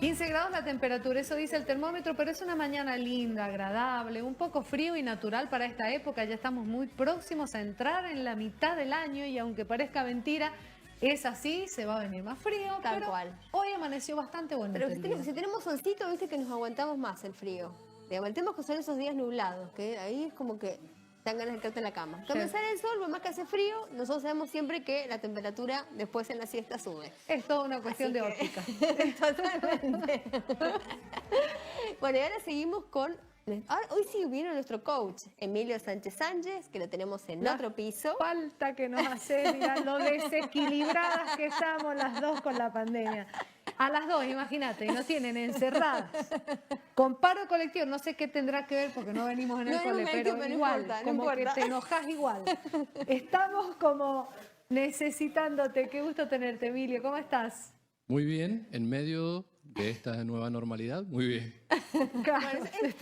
15 grados la temperatura, eso dice el termómetro, pero es una mañana linda, agradable, un poco frío y natural para esta época. Ya estamos muy próximos a entrar en la mitad del año y aunque parezca mentira, es así, se va a venir más frío, Tal pero cual. hoy amaneció bastante bonito Pero el día. si tenemos solcito, viste que nos aguantamos más el frío. Digamos, el tema es que son esos días nublados, que ahí es como que te dan ganas de quedarte en la cama. Cuando sale el sol, por más que hace frío, nosotros sabemos siempre que la temperatura después en la siesta sube. Es toda una cuestión de óptica. Totalmente. Bueno, y ahora seguimos con... hoy sí vino nuestro coach, Emilio Sánchez Sánchez, que lo tenemos en otro piso. Falta que nos hace, mirá, lo desequilibradas que estamos las dos con la pandemia. A las dos, imagínate, y nos tienen encerradas. Con paro colectivo, no sé qué tendrá que ver porque no venimos en el cole, pero igual, como que te enojas igual. Estamos como necesitándote. Qué gusto tenerte, Emilio. ¿Cómo estás? Muy bien, en medio de esta nueva normalidad, muy bien. Claro,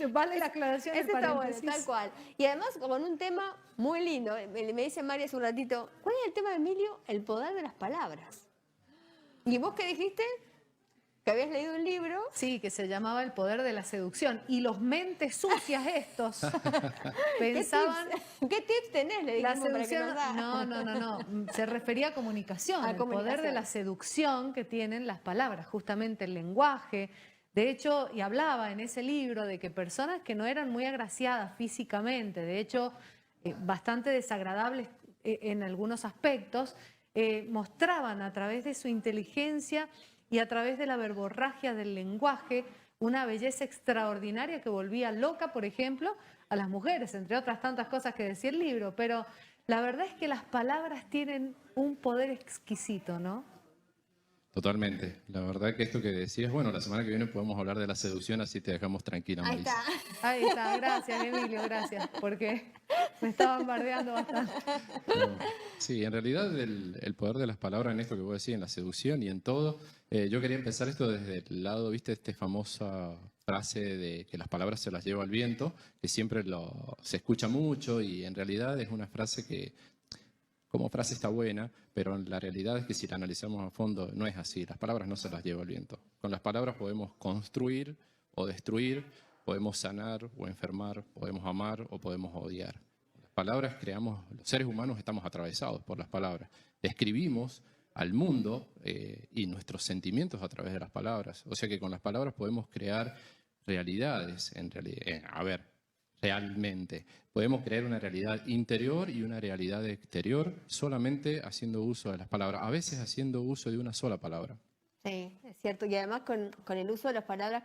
vale la aclaración. Ese está bueno, tal cual. Y además con un tema muy lindo. Me dice María hace un ratito, ¿cuál es el tema de Emilio? El poder de las palabras. ¿Y vos qué dijiste? Que habías leído un libro. Sí, que se llamaba El poder de la seducción. Y los mentes sucias estos pensaban... ¿Qué tips tenés? Le La dijimos seducción, para que nos no. Se refería a comunicación, el poder de la seducción que tienen las palabras, justamente el lenguaje. De hecho, y hablaba en ese libro de que personas que no eran muy agraciadas físicamente, de hecho, bastante desagradables en algunos aspectos, mostraban a través de su inteligencia y a través de la verborragia del lenguaje una belleza extraordinaria que volvía loca, por ejemplo, a las mujeres, entre otras tantas cosas que decía el libro. Pero la verdad es que las palabras tienen un poder exquisito, ¿no? Totalmente. La verdad que esto que decías, bueno, la semana que viene podemos hablar de la seducción, así te dejamos tranquila, Ahí Marisa. está. Ahí está, gracias Emilio, gracias, porque me estaban bardeando bastante. No, sí, en realidad el poder de las palabras en esto que vos decís, en la seducción y en todo, yo quería empezar esto desde el lado, viste, esta famosa frase de que las palabras se las lleva el viento, que siempre se escucha mucho y en realidad es una frase que como frase está buena, pero la realidad es que si la analizamos a fondo no es así. Las palabras no se las lleva el viento. Con las palabras podemos construir o destruir, podemos sanar o enfermar, podemos amar o podemos odiar. Las palabras creamos, los seres humanos estamos atravesados por las palabras. Describimos al mundo y nuestros sentimientos a través de las palabras. O sea que con las palabras podemos crear realidades, realmente. Podemos crear una realidad interior y una realidad exterior solamente haciendo uso de las palabras, a veces haciendo uso de una sola palabra. Sí, es cierto. Y además con el uso de las palabras,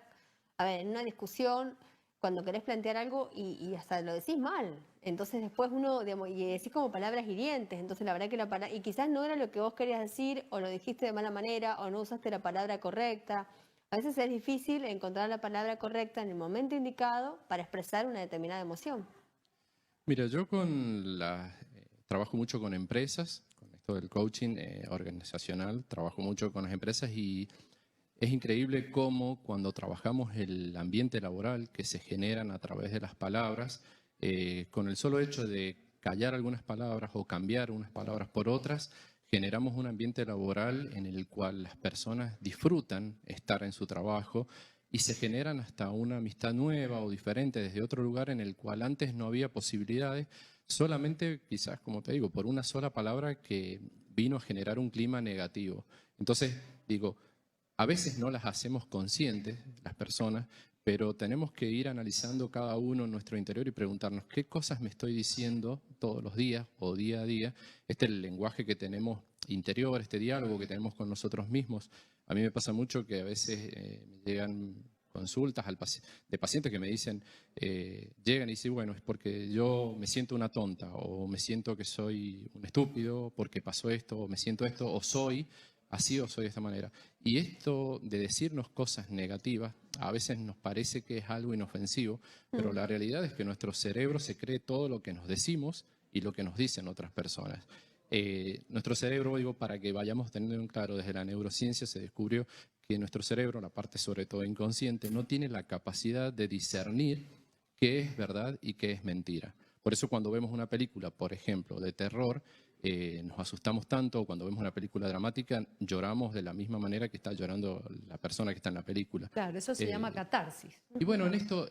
a ver, en una discusión, cuando querés plantear algo y hasta lo decís mal, entonces después uno, digamos, y decís como palabras hirientes, entonces la verdad que la palabra, y quizás no era lo que vos querías decir, o lo dijiste de mala manera, o no usaste la palabra correcta. A veces es difícil encontrar la palabra correcta en el momento indicado para expresar una determinada emoción. Mira, yo trabajo mucho con empresas, con esto del coaching organizacional, trabajo mucho con las empresas y es increíble cómo cuando trabajamos el ambiente laboral que se generan a través de las palabras, con el solo hecho de callar algunas palabras o cambiar unas palabras por otras, generamos un ambiente laboral en el cual las personas disfrutan estar en su trabajo y se generan hasta una amistad nueva o diferente desde otro lugar en el cual antes no había posibilidades, solamente quizás, como te digo, por una sola palabra que vino a generar un clima negativo. Entonces, digo, a veces no las hacemos conscientes, las personas, pero tenemos que ir analizando cada uno en nuestro interior y preguntarnos qué cosas me estoy diciendo todos los días o día a día. Este es el lenguaje que tenemos interior, este diálogo que tenemos con nosotros mismos. A mí me pasa mucho que a veces me llegan consultas de pacientes que me dicen, llegan y dicen, bueno, es porque yo me siento una tonta o me siento que soy un estúpido porque pasó esto o me siento esto o soy así o soy de esta manera. Y esto de decirnos cosas negativas a veces nos parece que es algo inofensivo, pero la realidad es que nuestro cerebro se cree todo lo que nos decimos y lo que nos dicen otras personas. Nuestro cerebro, digo, para que vayamos teniendo en claro, desde la neurociencia se descubrió que nuestro cerebro, la parte sobre todo inconsciente, no tiene la capacidad de discernir qué es verdad y qué es mentira. Por eso cuando vemos una película, por ejemplo, de terror, nos asustamos tanto, cuando vemos una película dramática, lloramos de la misma manera que está llorando la persona que está en la película. Claro, eso se llama catarsis. Y bueno, en esto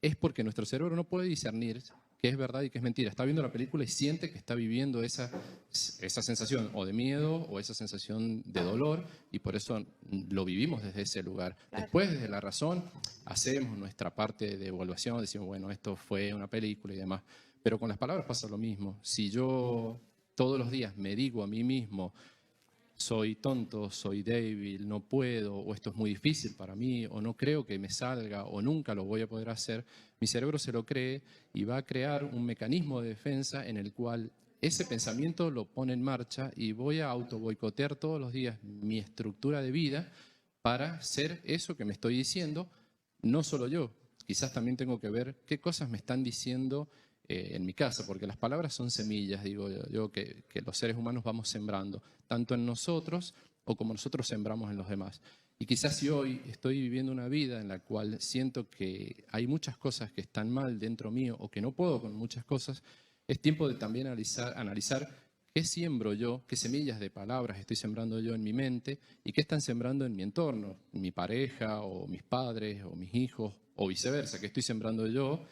es porque nuestro cerebro no puede discernir qué es verdad y qué es mentira. Está viendo la película y siente que está viviendo esa sensación o de miedo o esa sensación de dolor, y por eso lo vivimos desde ese lugar. Claro. Después, desde la razón, hacemos nuestra parte de evaluación, decimos, bueno, esto fue una película y demás. Pero con las palabras pasa lo mismo. Si yo todos los días me digo a mí mismo, soy tonto, soy débil, no puedo, o esto es muy difícil para mí, o no creo que me salga, o nunca lo voy a poder hacer, mi cerebro se lo cree y va a crear un mecanismo de defensa en el cual ese pensamiento lo pone en marcha y voy a autoboicotear todos los días mi estructura de vida para ser eso que me estoy diciendo, no solo yo, quizás también tengo que ver qué cosas me están diciendo en mi casa, porque las palabras son semillas, digo yo, que los seres humanos vamos sembrando, tanto en nosotros o como nosotros sembramos en los demás. Y quizás si hoy estoy viviendo una vida en la cual siento que hay muchas cosas que están mal dentro mío o que no puedo con muchas cosas, es tiempo de también analizar qué siembro yo, qué semillas de palabras estoy sembrando yo en mi mente y qué están sembrando en mi entorno, mi pareja o mis padres o mis hijos o viceversa, qué estoy sembrando yo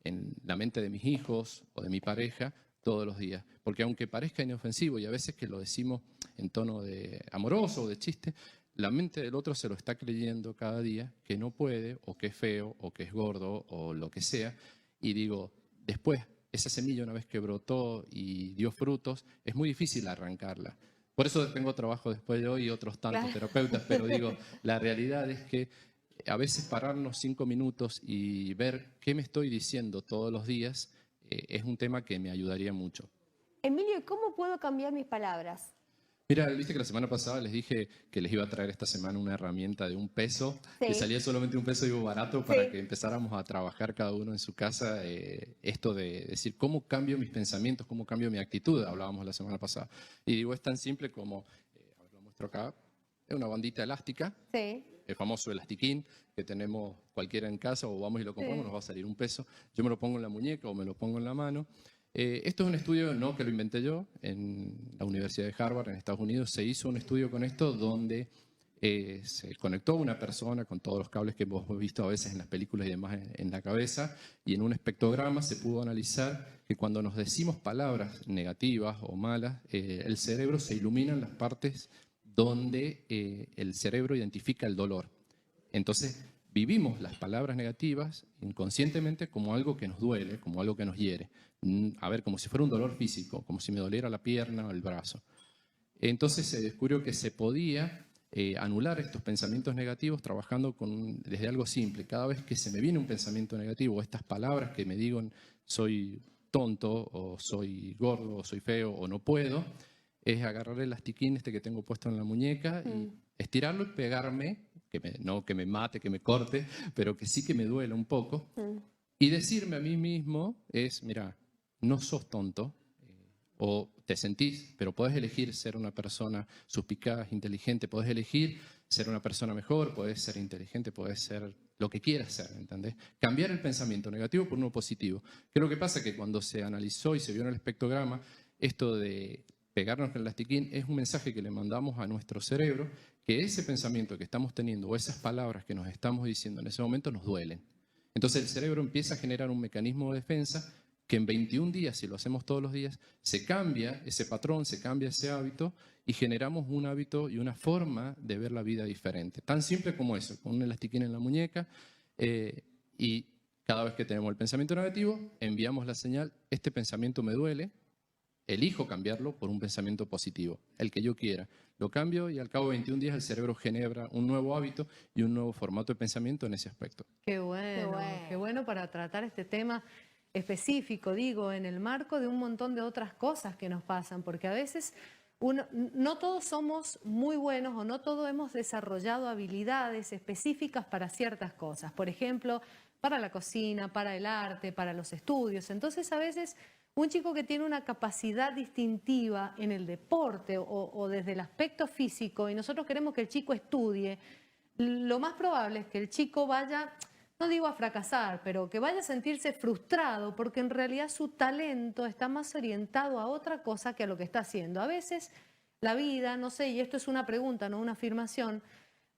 en la mente de mis hijos o de mi pareja todos los días. Porque aunque parezca inofensivo y a veces que lo decimos en tono de amoroso o de chiste, la mente del otro se lo está creyendo cada día que no puede o que es feo o que es gordo o lo que sea. Y digo, después, esa semilla una vez que brotó y dio frutos, es muy difícil arrancarla. Por eso tengo trabajo después de hoy y otros tantos terapeutas, pero digo, la realidad es que a veces pararnos 5 minutos y ver qué me estoy diciendo todos los días es un tema que me ayudaría mucho. Emilio, ¿cómo puedo cambiar mis palabras? Mira, viste que la semana pasada les dije que les iba a traer esta semana una herramienta de $1, que salía solamente $1, digo, barato, para que empezáramos a trabajar cada uno en su casa esto de decir cómo cambio mis pensamientos, cómo cambio mi actitud, hablábamos la semana pasada. Y digo, es tan simple como, a ver, lo muestro acá, es una bandita elástica. Sí. El famoso elastiquín que tenemos cualquiera en casa o vamos y lo compramos, nos va a salir $1. Yo me lo pongo en la muñeca o me lo pongo en la mano. Esto es un estudio, no que lo inventé yo, en la Universidad de Harvard, en Estados Unidos, se hizo un estudio con esto donde se conectó una persona con todos los cables que hemos visto a veces en las películas y demás en la cabeza, y en un espectrograma se pudo analizar que cuando nos decimos palabras negativas o malas, el cerebro se iluminan las partes donde el cerebro identifica el dolor. Entonces, vivimos las palabras negativas inconscientemente como algo que nos duele, como algo que nos hiere. A ver, como si fuera un dolor físico, como si me doliera la pierna o el brazo. Entonces se descubrió que se podía anular estos pensamientos negativos trabajando desde algo simple. Cada vez que se me viene un pensamiento negativo, o estas palabras que me digan soy tonto, o soy gordo, o soy feo, o no puedo, es agarrar el elastiquín que tengo puesto en la muñeca y estirarlo y pegarme, no que me mate, que me corte, pero que sí que me duela un poco. Y decirme a mí mismo es, mira, no sos tonto, o te sentís, pero podés elegir ser una persona suspicaz, inteligente, podés elegir ser una persona mejor, podés ser inteligente, podés ser lo que quieras ser, ¿entendés? Cambiar el pensamiento negativo por uno positivo. ¿Qué es lo que pasa? Que cuando se analizó y se vio en el espectrograma, esto de pegarnos con el elastiquín es un mensaje que le mandamos a nuestro cerebro, que ese pensamiento que estamos teniendo o esas palabras que nos estamos diciendo en ese momento nos duelen. Entonces el cerebro empieza a generar un mecanismo de defensa que en 21 días, si lo hacemos todos los días, se cambia ese patrón, se cambia ese hábito y generamos un hábito y una forma de ver la vida diferente. Tan simple como eso, con un elastiquín en la muñeca y cada vez que tenemos el pensamiento negativo, enviamos la señal, este pensamiento me duele, elijo cambiarlo por un pensamiento positivo, el que yo quiera. Lo cambio y al cabo de 21 días el cerebro genera un nuevo hábito y un nuevo formato de pensamiento en ese aspecto. Qué bueno para tratar este tema específico, digo, en el marco de un montón de otras cosas que nos pasan, porque a veces no todos somos muy buenos o no todos hemos desarrollado habilidades específicas para ciertas cosas, por ejemplo, para la cocina, para el arte, para los estudios. Entonces, a veces un chico que tiene una capacidad distintiva en el deporte o desde el aspecto físico y nosotros queremos que el chico estudie, lo más probable es que el chico vaya no digo a fracasar, pero que vaya a sentirse frustrado porque en realidad su talento está más orientado a otra cosa que a lo que está haciendo. A veces la vida, no sé, y esto es una pregunta, no una afirmación,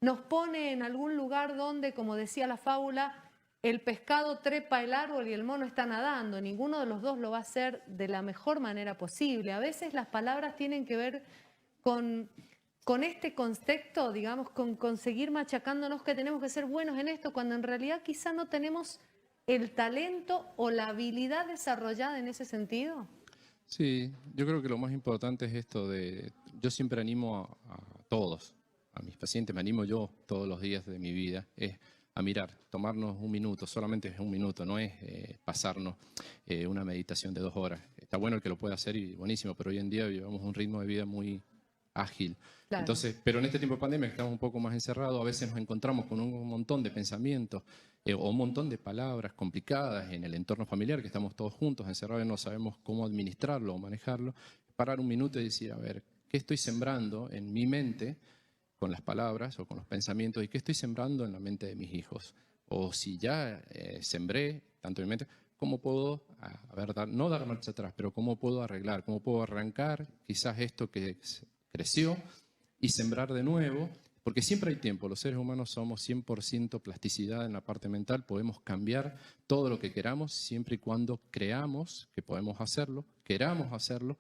nos pone en algún lugar donde, como decía la fábula, el pescado trepa el árbol y el mono está nadando. Ninguno de los dos lo va a hacer de la mejor manera posible. A veces las palabras tienen que ver con este contexto, digamos, con conseguir machacándonos que tenemos que ser buenos en esto, cuando en realidad quizá no tenemos el talento o la habilidad desarrollada en ese sentido. Sí, yo creo que lo más importante es esto de, yo siempre animo a todos, a mis pacientes, me animo yo todos los días de mi vida, es a mirar, tomarnos un minuto, solamente es un minuto, no es pasarnos una meditación de 2 horas. Está bueno el que lo pueda hacer y buenísimo, pero hoy en día llevamos un ritmo de vida muy ágil. Claro. Entonces, pero en este tiempo de pandemia que estamos un poco más encerrados, a veces nos encontramos con un montón de pensamientos o un montón de palabras complicadas en el entorno familiar, que estamos todos juntos, encerrados y no sabemos cómo administrarlo o manejarlo. Parar un minuto y decir, a ver, ¿qué estoy sembrando en mi mente con las palabras o con los pensamientos y qué estoy sembrando en la mente de mis hijos? O si ya sembré tanto en mi mente, ¿cómo puedo, a ver, no dar marcha atrás, pero cómo puedo arreglar, cómo puedo arrancar quizás esto que creció y sembrar de nuevo? Porque siempre hay tiempo, los seres humanos somos 100% plasticidad en la parte mental, podemos cambiar todo lo que queramos siempre y cuando creamos que podemos hacerlo, queramos hacerlo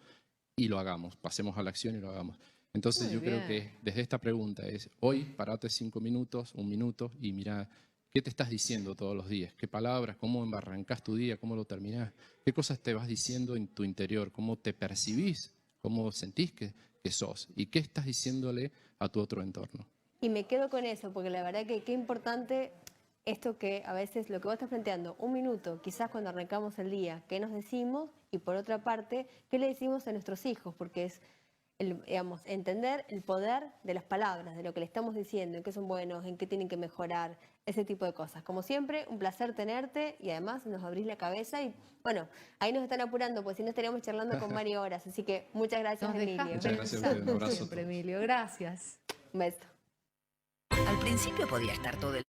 y lo hagamos, pasemos a la acción y lo hagamos. Entonces yo creo que desde esta pregunta es, hoy parate 5 minutos, 1 minuto y mira, ¿qué te estás diciendo todos los días? ¿Qué palabras? ¿Cómo embarrancás tu día? ¿Cómo lo terminás? ¿Qué cosas te vas diciendo en tu interior? ¿Cómo te percibís? ¿Cómo sentís que sos? ¿Y qué estás diciéndole a tu otro entorno? Y me quedo con eso, porque la verdad que qué importante esto que a veces lo que vos estás planteando, 1 minuto, quizás cuando arrancamos el día, ¿qué nos decimos? Y por otra parte, ¿qué le decimos a nuestros hijos? Porque es, digamos, entender el poder de las palabras, de lo que le estamos diciendo, en qué son buenos, en qué tienen que mejorar, ese tipo de cosas. Como siempre, un placer tenerte y además nos abrís la cabeza y bueno, ahí nos están apurando, pues si no estaríamos charlando con varias horas. Así que muchas gracias, Emilio. Muchas gracias a ustedes, un abrazo. Siempre, Emilio, gracias. Un beso. Al principio podía estar todo el